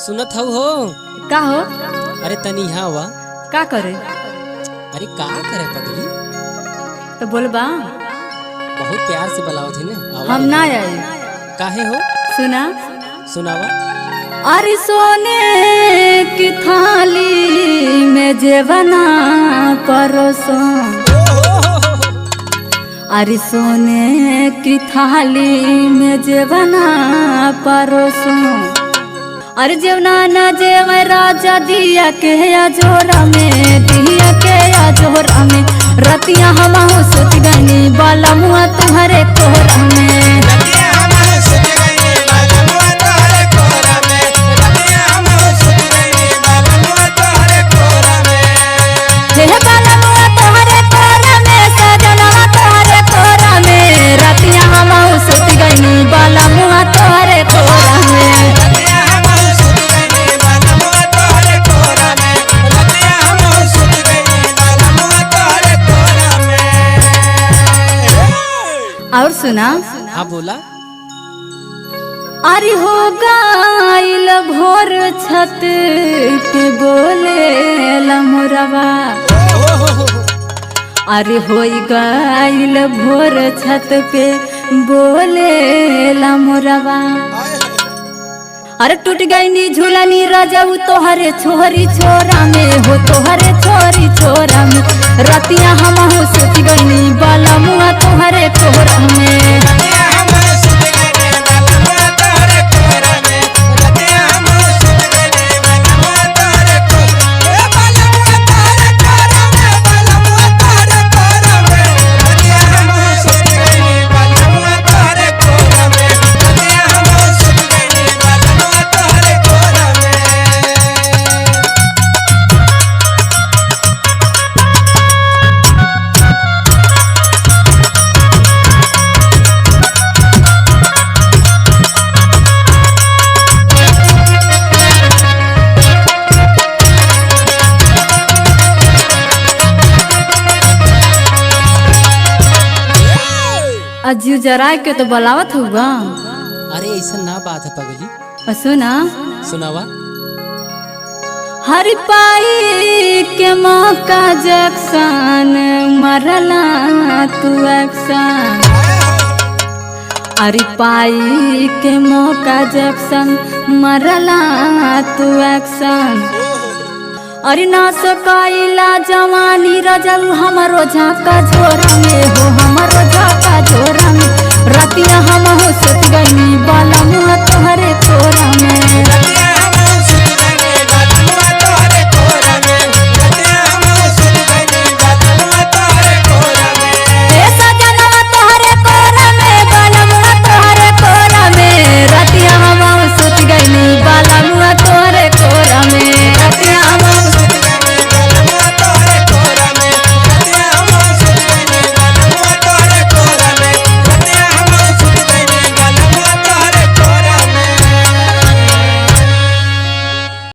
सुनत हऊ हो। का हो? अरे तनी यहाँ वा। का करे? अरे का करे पगली? तो बोलबा। बहुत प्यार से बुलाओ थे ने। हम ना आई। काहे हो? सुना सुनावा। अरे सोने की थाली में जेवना परोसो। अरे सोने की थाली में जेवना परोसो। अरे जेवना न जेव राजा दिया के जोरा में, दिया के जोरा में। रतिया हम सोच गनी बाला मुआ तुम्हारे कोरा में। और सुना। हाँ बोला। अरे हो गाइल भोर छत पे बोले लमुरवा। अरे हो गाइल भोर छत पे बोले लमुरवा। अरे टूट गई नी झूलनी रजऊ तोहरे छोरी छोरा में हो, तोहरे छोरी छोरा में। रतिया हम सोच गई बाला मुआ तोहरे कोरा में। अज्जू जरा के तो बुलावत हुआ। अरे ऐसा ना बात है पगली। सुना। सुनावा। हर पाई के मौका जक्सन मरला तू एक्शन। अरे पाई के मौका जक्सन मरला तू एक्शन। अरे ना सकाइला जवानी रजल हमारो झाका झोरा में हो, हमारो झाका झोरा में। रतिया हम हो सोच गई बाला मुआ तोहरे कोरा में।